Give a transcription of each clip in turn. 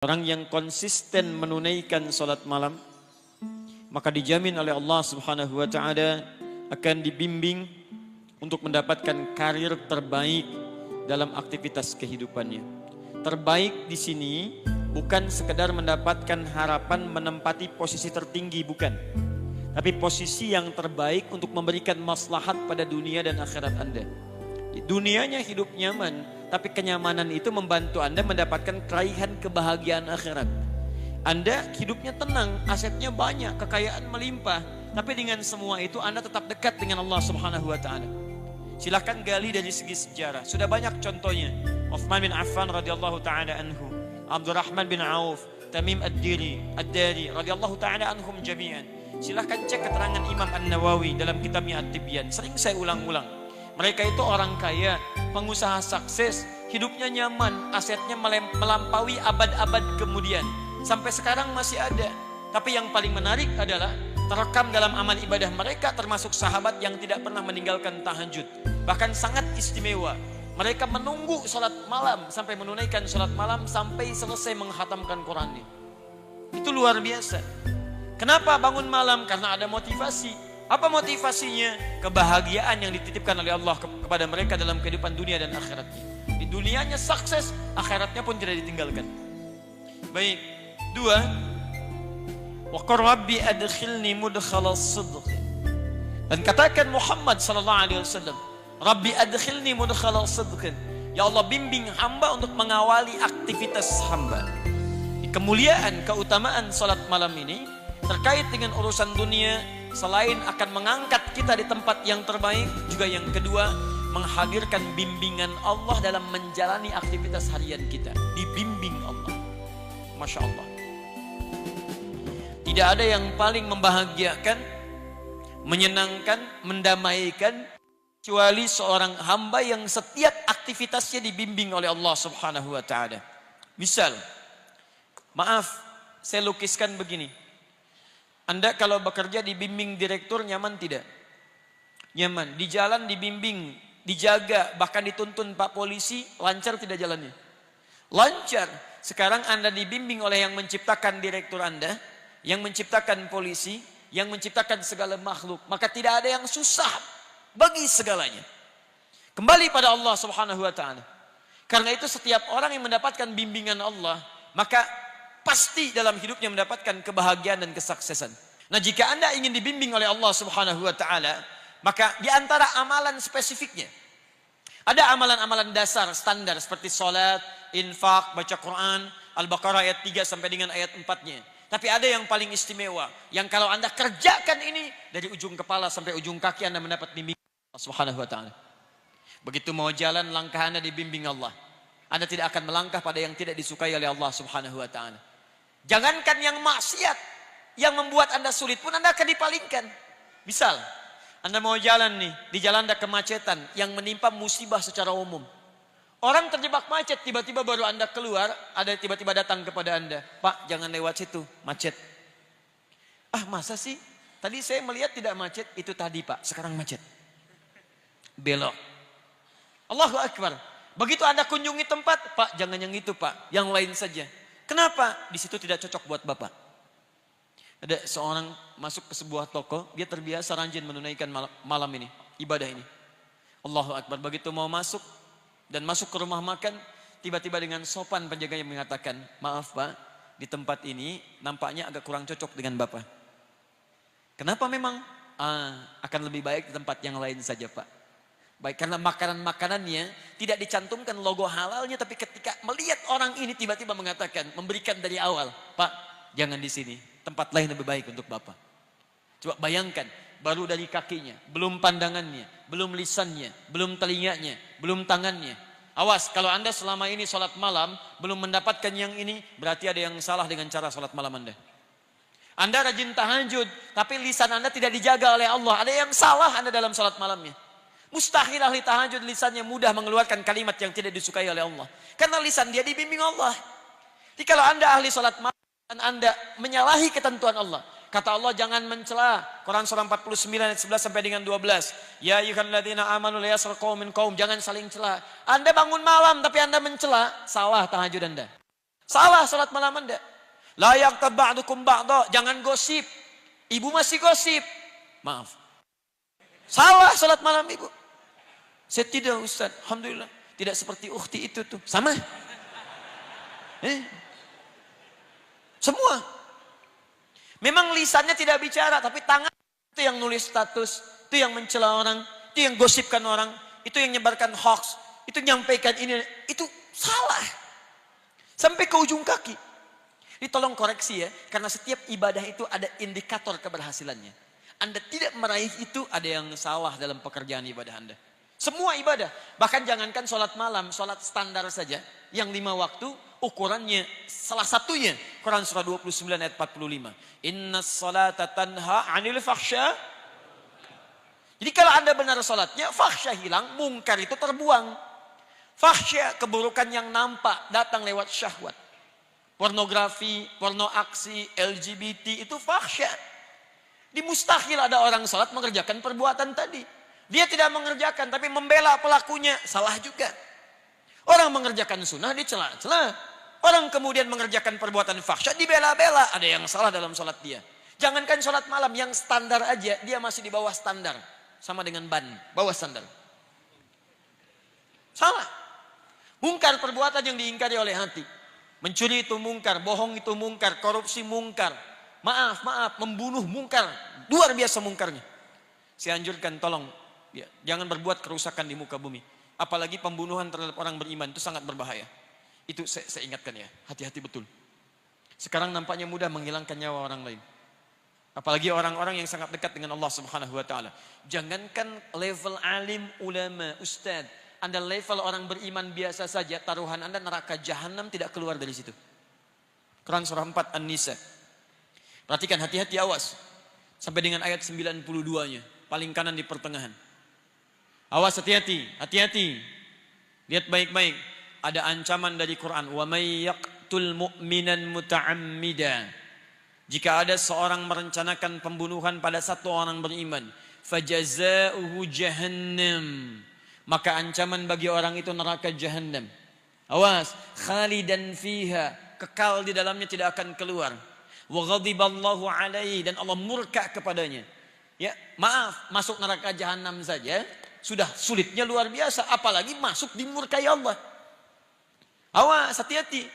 Orang yang konsisten menunaikan salat malam, maka dijamin oleh Allah Subhanahu wa taala akan dibimbing untuk mendapatkan karir terbaik dalam aktivitas kehidupannya. Terbaik di sini bukan sekedar mendapatkan harapan menempati posisi tertinggi, bukan. Tapi posisi yang terbaik untuk memberikan maslahat pada dunia dan akhirat Anda. Dunianya hidup nyaman, tapi kenyamanan itu membantu Anda mendapatkan keraihan kebahagiaan akhirat. Anda hidupnya tenang, asetnya banyak, kekayaan melimpah, tapi dengan semua itu Anda tetap dekat dengan Allah Subhanahu wa taala. Silahkan gali dari segi sejarah. Sudah banyak contohnya. Uthman bin Affan radhiyallahu taala anhu, Abdurrahman bin Auf, Tamim ad-Dari radhiyallahu taala anhum jami'an. Silahkan cek keterangan Imam An-Nawawi dalam kitabnya At-Tibyan. Sering saya ulang-ulang. Mereka itu orang kaya, pengusaha sukses, hidupnya nyaman, asetnya melampaui abad-abad kemudian. Sampai sekarang masih ada. Tapi yang paling menarik adalah terekam dalam amal ibadah mereka, termasuk sahabat yang tidak pernah meninggalkan tahajud. Bahkan sangat istimewa. Mereka menunggu salat malam sampai menunaikan salat malam sampai selesai menghatamkan Qurannya. Itu luar biasa. Kenapa bangun malam? Karena ada motivasi. Apa motivasinya? Kebahagiaan yang dititipkan oleh Allah kepada mereka dalam kehidupan dunia dan akhiratnya. Di dunianya sukses, akhiratnya pun tidak ditinggalkan. Baik, 2. Wa qur rabbi adkhilni mudkhala sidq. Dan katakan Muhammad sallallahu alaihi wasallam, Rabbi adkhilni mudkhala sidq. Ya Allah, bimbing hamba untuk mengawali aktivitas hamba. Di kemuliaan, keutamaan salat malam ini terkait dengan urusan dunia, selain akan mengangkat kita di tempat yang terbaik, juga yang kedua menghadirkan bimbingan Allah dalam menjalani aktivitas harian kita. Dibimbing Allah. Masya Allah. Tidak ada yang paling membahagiakan, menyenangkan, mendamaikan kecuali seorang hamba yang setiap aktivitasnya dibimbing oleh Allah Subhanahu wa taala. Misal, maaf, saya lukiskan begini. Anda kalau bekerja dibimbing direktur, nyaman tidak? Nyaman. Di jalan dibimbing, dijaga, bahkan dituntun Pak Polisi, lancar tidak jalannya? Lancar. Sekarang Anda dibimbing oleh yang menciptakan direktur Anda, yang menciptakan polisi, yang menciptakan segala makhluk. Maka tidak ada yang susah bagi segalanya. Kembali pada Allah Subhanahu wa taala. Karena itu setiap orang yang mendapatkan bimbingan Allah, maka pasti dalam hidupnya mendapatkan kebahagiaan dan kesuksesan. Nah, jika Anda ingin dibimbing oleh Allah Subhanahu wa taala, maka di antara amalan spesifiknya ada amalan-amalan dasar standar seperti salat, infak, baca Quran, Al-Baqarah ayat 3 sampai dengan ayat 4-nya. Tapi ada yang paling istimewa, yang kalau Anda kerjakan ini dari ujung kepala sampai ujung kaki Anda mendapat bimbingan Allah Subhanahu wa taala. Begitu mau jalan, langkah Anda dibimbing Allah. Anda tidak akan melangkah pada yang tidak disukai oleh Allah Subhanahu wa taala. Jangankan yang maksiat, yang membuat Anda sulit pun Anda akan dipalingkan. Misal, Anda mau jalan nih, di jalan ada kemacetan yang menimpa musibah secara umum. Orang terjebak macet, tiba-tiba baru Anda keluar, ada tiba-tiba datang kepada Anda, Pak, jangan lewat situ, macet. Ah, masa sih? Tadi saya melihat tidak macet, itu tadi Pak, sekarang macet. Belok. Allahu Akbar. Begitu Anda kunjungi tempat, Pak, jangan yang itu Pak, yang lain saja. Kenapa? Di situ tidak cocok buat Bapak. Ada seorang masuk ke sebuah toko, dia terbiasa rajin menunaikan malam ini, ibadah ini. Allahu Akbar. Begitu mau masuk dan masuk ke rumah makan, tiba-tiba dengan sopan penjaganya mengatakan, maaf Pak, di tempat ini nampaknya agak kurang cocok dengan Bapak. Kenapa memang? Akan lebih baik di tempat yang lain saja Pak. Baik, karena makanan-makanannya tidak dicantumkan logo halalnya, tapi ketika melihat orang ini tiba-tiba mengatakan, memberikan dari awal, Pak, jangan di sini, tempat lain lebih baik untuk Bapak. Coba bayangkan, baru dari kakinya, belum pandangannya, belum lisannya, belum telinganya, belum tangannya. Awas, kalau Anda selama ini sholat malam, belum mendapatkan yang ini, berarti ada yang salah dengan cara sholat malam Anda. Anda rajin tahajud, tapi lisan Anda tidak dijaga oleh Allah. Ada yang salah Anda dalam sholat malamnya. Mustahil ahli tahajud lisannya mudah mengeluarkan kalimat yang tidak disukai oleh Allah. Karena lisan dia dibimbing Allah. Jadi kalau Anda ahli salat malam dan Anda menyalahi ketentuan Allah. Kata Allah, jangan mencela. Quran surah 49 ayat 11 sampai dengan 12. Ya ayyuhalladzina amanu la yaskhar qaumin qaum. Jangan saling cela. Anda bangun malam tapi Anda mencela, salah tahajud Anda. Salah salat malam Anda. La yaqtab ba'dukum ba'da. Jangan gosip. Ibu masih gosip. Maaf. Salah salat malam ibu. Saya tidak Ustaz. Alhamdulillah. Tidak seperti ukhti itu tuh. Sama. Semua. Memang lisannya tidak bicara. Tapi tangan itu yang nulis status. Itu yang mencela orang. Itu yang gosipkan orang. Itu yang nyebarkan hoax. Itu nyampaikan ini. Itu salah. Sampai ke ujung kaki. Ini tolong koreksi ya. Karena setiap ibadah itu ada indikator keberhasilannya. Anda tidak meraih itu, ada yang salah dalam pekerjaan ibadah Anda. Semua ibadah. Bahkan jangankan sholat malam, sholat standar saja. Yang 5 waktu, ukurannya salah satunya. Quran surah 29 ayat 45. Inna sholata tanha anil fahsya. Jadi kalau Anda benar sholatnya, fahsya hilang, mungkar itu terbuang. Fahsya, keburukan yang nampak, datang lewat syahwat. Pornografi, porno aksi, LGBT, itu fahsya. Di mustahil ada orang sholat mengerjakan perbuatan tadi. Dia tidak mengerjakan, tapi membela pelakunya, salah juga. Orang mengerjakan sunnah, dicela-cela. Orang kemudian mengerjakan perbuatan fahsya, dibela-bela. Ada yang salah dalam sholat dia. Jangankan sholat malam, yang standar aja, dia masih di bawah standar. Sama dengan ban, bawah standar. Salah. Mungkar perbuatan yang diingkari oleh hati. Mencuri itu mungkar, bohong itu mungkar, korupsi mungkar. Maaf, membunuh mungkar. Luar biasa mungkarnya. Saya anjurkan tolong, ya, jangan berbuat kerusakan di muka bumi. Apalagi pembunuhan terhadap orang beriman, itu sangat berbahaya. Itu saya ingatkan ya, hati-hati betul. Sekarang nampaknya mudah menghilangkan nyawa orang lain. Apalagi orang-orang yang sangat dekat dengan Allah Subhanahu wa taala. Jangankan level alim, ulama, ustaz, Anda level orang beriman biasa saja, taruhan Anda neraka jahanam tidak keluar dari situ. Quran surah 4 An-Nisa. Perhatikan, hati-hati, awas. Sampai dengan ayat 92-nya, paling kanan di pertengahan. Awas, hati-hati, hati-hati. Lihat baik-baik. Ada ancaman dari Quran. Wa may yaqtul mu'minan muta'ammida. Jika ada seorang merencanakan pembunuhan pada satu orang beriman, fajaza'uhu jahannam, maka ancaman bagi orang itu neraka jahannam. Awas, khalidan fiha, kekal di dalamnya, tidak akan keluar. Wa ghadiballahu alaihi, dan Allah murka kepadanya. Ya, maaf, masuk neraka jahannam saja sudah sulitnya luar biasa, apalagi masuk dimurkai Allah. Awas, hati-hati.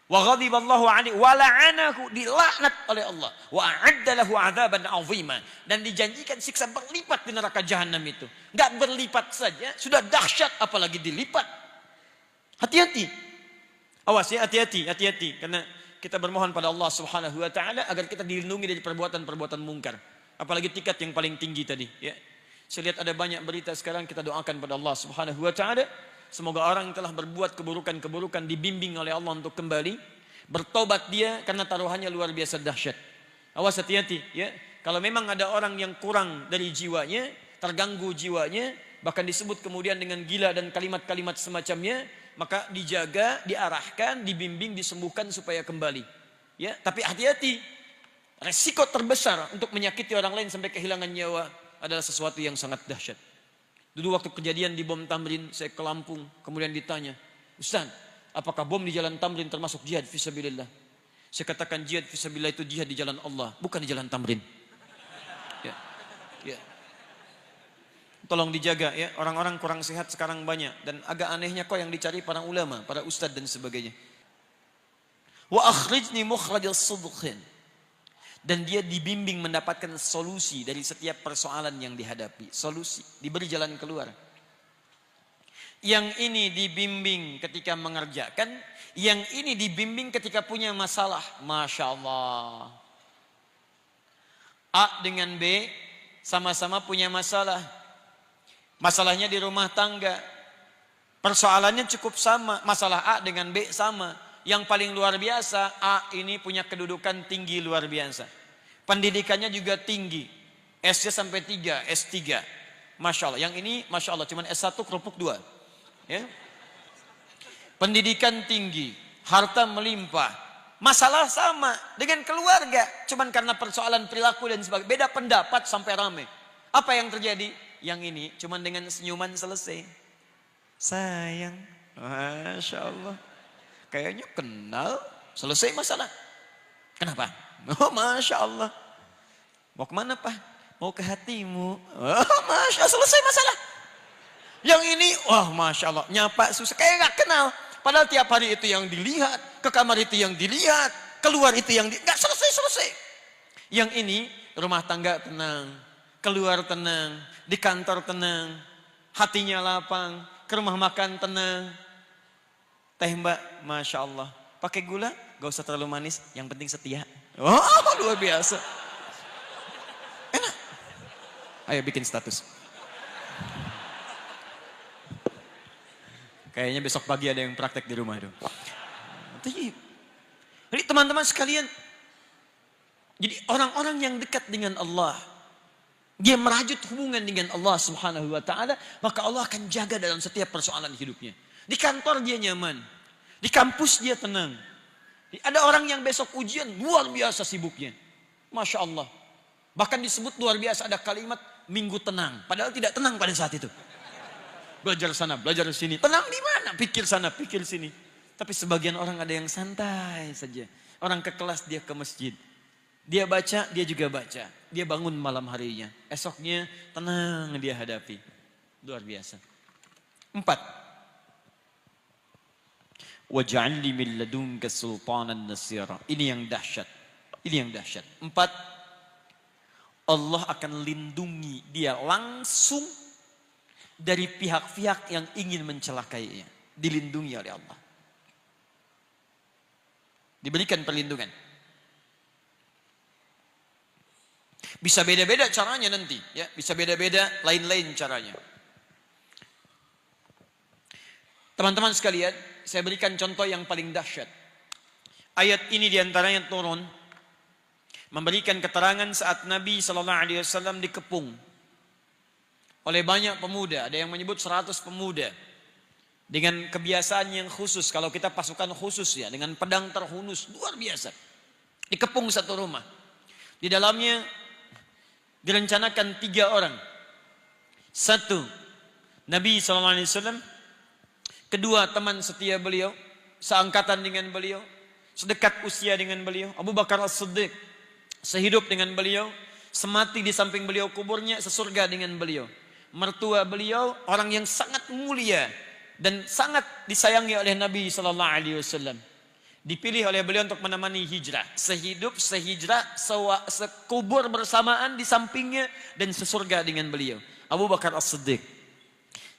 Wa ghadiballahu alaihi wa la'anahu, dilaknat oleh Allah. Wa a'adda lahu 'adzaban 'azima, dan dijanjikan siksa berlipat di neraka jahanam itu. Enggak berlipat saja, sudah dahsyat, apalagi dilipat. Hati-hati. Awas ya, hati-hati, hati-hati, karena kita bermohon pada Allah Subhanahu wa taala agar kita dilindungi dari perbuatan-perbuatan mungkar. Apalagi tingkat yang paling tinggi tadi, ya. Saya lihat ada banyak berita sekarang, kita doakan pada Allah Subhanahu wa taala. Semoga orang yang telah berbuat keburukan-keburukan dibimbing oleh Allah untuk kembali. Bertobat dia karena taruhannya luar biasa dahsyat. Awas, hati-hati ya. Kalau memang ada orang yang kurang dari jiwanya, terganggu jiwanya, bahkan disebut kemudian dengan gila dan kalimat-kalimat semacamnya, maka dijaga, diarahkan, dibimbing, disembuhkan supaya kembali. Ya, tapi hati-hati. Resiko terbesar untuk menyakiti orang lain sampai kehilangan nyawa adalah sesuatu yang sangat dahsyat. Dulu waktu kejadian di bom Tamrin, saya ke Lampung, kemudian ditanya, Ustaz, apakah bom di jalan Tamrin termasuk jihad fisabilillah? Saya katakan jihad fisabilillah itu jihad di jalan Allah, bukan di jalan Tamrin. Ya, ya. Tolong dijaga ya, orang-orang kurang sehat sekarang banyak, dan agak anehnya kok yang dicari para ulama, para ustadz dan sebagainya. Wa akhrijni mukhrajal sidqin. Dan dia dibimbing mendapatkan solusi dari setiap persoalan yang dihadapi. Solusi, diberi jalan keluar. Yang ini dibimbing ketika mengerjakan, yang ini dibimbing ketika punya masalah. Masya Allah. A dengan B sama-sama punya masalah. Masalahnya di rumah tangga. Persoalannya cukup sama. Masalah A dengan B sama. Yang paling luar biasa, A ini punya kedudukan tinggi luar biasa. Pendidikannya juga tinggi. S-nya sampai 3, S3. Masya Allah. Yang ini Masya Allah cuma S1 kerupuk 2. Ya. Pendidikan tinggi. Harta melimpah. Masalah sama dengan keluarga. Cuman karena persoalan perilaku dan sebagainya. Beda pendapat sampai rame. Apa yang terjadi? Yang ini cuman dengan senyuman selesai. Sayang. Masya Allah. Kayaknya kenal, selesai masalah. Kenapa? Oh, Masya Allah. Mau kemana Pak? Mau ke hatimu. Oh, Masya Allah, selesai masalah. Yang ini, wah Masya Allah, nyapa susah. Kayak gak kenal. Padahal tiap hari itu yang dilihat, ke kamar itu yang dilihat, keluar itu yang gak selesai-selesai. Yang ini, rumah tangga tenang, keluar tenang, di kantor tenang, hatinya lapang, ke rumah makan tenang. Teh Mbak, Masya Allah. Pakai gula, gak usah terlalu manis, yang penting setia. Oh, luar biasa. Enak. Ayo bikin status. Kayaknya besok pagi ada yang praktek di rumah itu. Jadi teman-teman sekalian, jadi orang-orang yang dekat dengan Allah, dia merajut hubungan dengan Allah Subhanahu wa taala, maka Allah akan jaga dalam setiap persoalan hidupnya. Di kantor dia nyaman, di kampus dia tenang. Ada orang yang besok ujian luar biasa sibuknya. Masya Allah. Bahkan disebut luar biasa ada kalimat minggu tenang. Padahal tidak tenang pada saat itu. Belajar sana, belajar sini. Tenang di mana? Pikir sana, pikir sini. Tapi sebagian orang ada yang santai saja. Orang ke kelas, dia ke masjid. Dia baca, dia juga baca. Dia bangun malam harinya. Esoknya tenang dia hadapi. Luar biasa. 4. Waj'alni min ladunka sultanan nasira. Ini yang dahsyat. Ini yang dahsyat. 4. Allah akan lindungi dia langsung dari pihak-pihak yang ingin mencelakainya. Dilindungi oleh Allah. Diberikan perlindungan. Bisa beda-beda caranya nanti, ya. Bisa beda-beda lain-lain caranya. Teman-teman sekalian, saya berikan contoh yang paling dahsyat. Ayat ini diantaranya turun memberikan keterangan saat Nabi SAW dikepung oleh banyak pemuda. Ada yang menyebut 100 pemuda dengan kebiasaan yang khusus. Kalau kita pasukan khusus ya, dengan pedang terhunus luar biasa. Dikepung satu rumah. Di dalamnya direncanakan 3 orang. 1, Nabi SAW. 2, teman setia beliau, seangkatan dengan beliau, sedekat usia dengan beliau, Abu Bakar As-Siddiq, sehidup dengan beliau, semati di samping beliau kuburnya, sesurga dengan beliau. Mertua beliau orang yang sangat mulia dan sangat disayangi oleh Nabi sallallahu alaihi wasallam. Dipilih oleh beliau untuk menemani hijrah, sehidup, sehijrah, sekubur bersamaan di sampingnya dan sesurga dengan beliau. Abu Bakar As-Siddiq.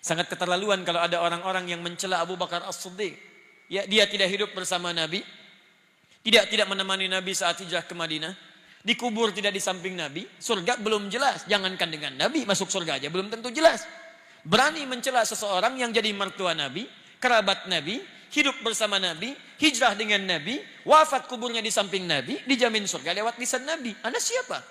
Sangat keterlaluan kalau ada orang-orang yang mencela Abu Bakar As-Siddiq. Ya, dia tidak hidup bersama Nabi. Tidak menemani Nabi saat hijrah ke Madinah. Dikubur tidak di samping Nabi. Surga belum jelas. Jangankan dengan Nabi, masuk surga aja belum tentu jelas. Berani mencela seseorang yang jadi mertua Nabi, kerabat Nabi, hidup bersama Nabi, hijrah dengan Nabi, wafat kuburnya di samping Nabi, dijamin surga lewat lisan Nabi. Anda siapa?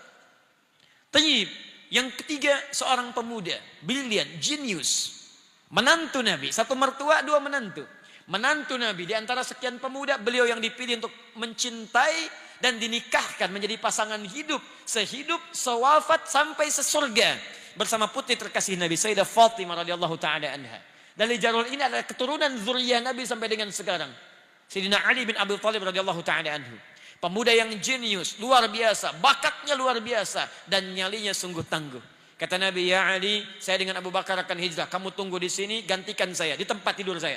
Tayyib. Yang ketiga, seorang pemuda, brilian, genius. Menantu Nabi, 1 mertua, 2 menantu. Menantu Nabi, di antara sekian pemuda, beliau yang dipilih untuk mencintai dan dinikahkan menjadi pasangan hidup. Sehidup, sewafat, sampai sesurga. Bersama putri terkasih Nabi, Sayyidah Fatimah radhiyallahu ta'ala anha. Dari Jarul ini adalah keturunan zuriyah Nabi sampai dengan sekarang. Sayyidina Ali bin Abi Thalib radhiyallahu ta'ala anhu. Pemuda yang jenius, luar biasa, bakatnya luar biasa, dan nyalinya sungguh tangguh. Kata Nabi, ya Ali, saya dengan Abu Bakar akan hijrah. Kamu tunggu di sini, gantikan saya di tempat tidur saya.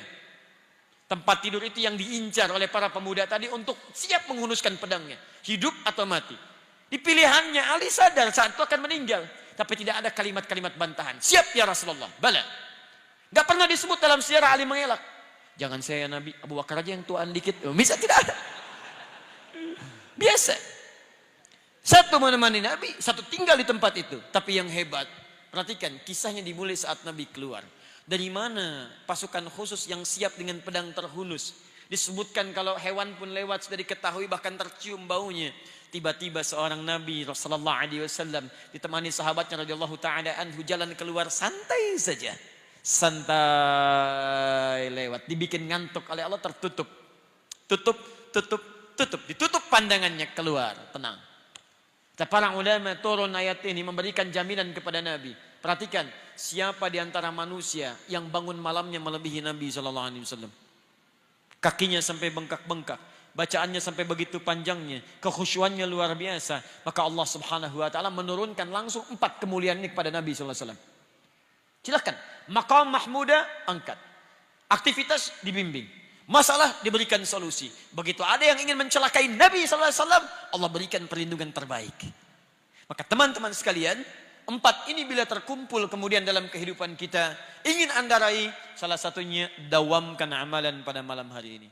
Tempat tidur itu yang diincar oleh para pemuda tadi untuk siap menghunuskan pedangnya. Hidup atau mati. Di pilihannya, Ali sadar saat itu akan meninggal. Tapi tidak ada kalimat-kalimat bantahan. Siap ya Rasulullah, bala. Gak pernah disebut dalam sejarah Ali mengelak. Jangan saya Nabi, Abu Bakar aja yang tuaan dikit. Bisa tidak ada. Biasa. 1 menemani Nabi, 1 tinggal di tempat itu. Tapi yang hebat, perhatikan kisahnya dimulai saat Nabi keluar. Dari mana pasukan khusus yang siap dengan pedang terhunus? Disebutkan kalau hewan pun lewat sudah diketahui, bahkan tercium baunya. Tiba-tiba seorang Nabi Rasulullah SAW ditemani sahabatnya radhiyallahu ta'ala anhu jalan keluar santai saja. Santai lewat, dibikin ngantuk oleh Allah, tertutup. Tutup. Ditutup pandangannya, keluar, tenang. Para ulama turun ayat ini memberikan jaminan kepada Nabi. Perhatikan, siapa di antara manusia yang bangun malamnya melebihi Nabi SAW? kakinya sampai bengkak-bengkak, bacaannya sampai begitu panjangnya, kekhusyuannya luar biasa, maka Allah Subhanahu wa taala menurunkan langsung 4 kemuliaan ini kepada Nabi sallallahu alaihi wasallam. Silakan, maqam mahmuda angkat. Aktivitas dibimbing. Masalah diberikan solusi. Begitu ada yang ingin mencelakai Nabi sallallahu alaihi wasallam, Allah berikan perlindungan terbaik. Maka teman-teman sekalian, 4 ini bila terkumpul kemudian dalam kehidupan kita, ingin Anda raih, salah satunya dawamkan amalan pada malam hari ini.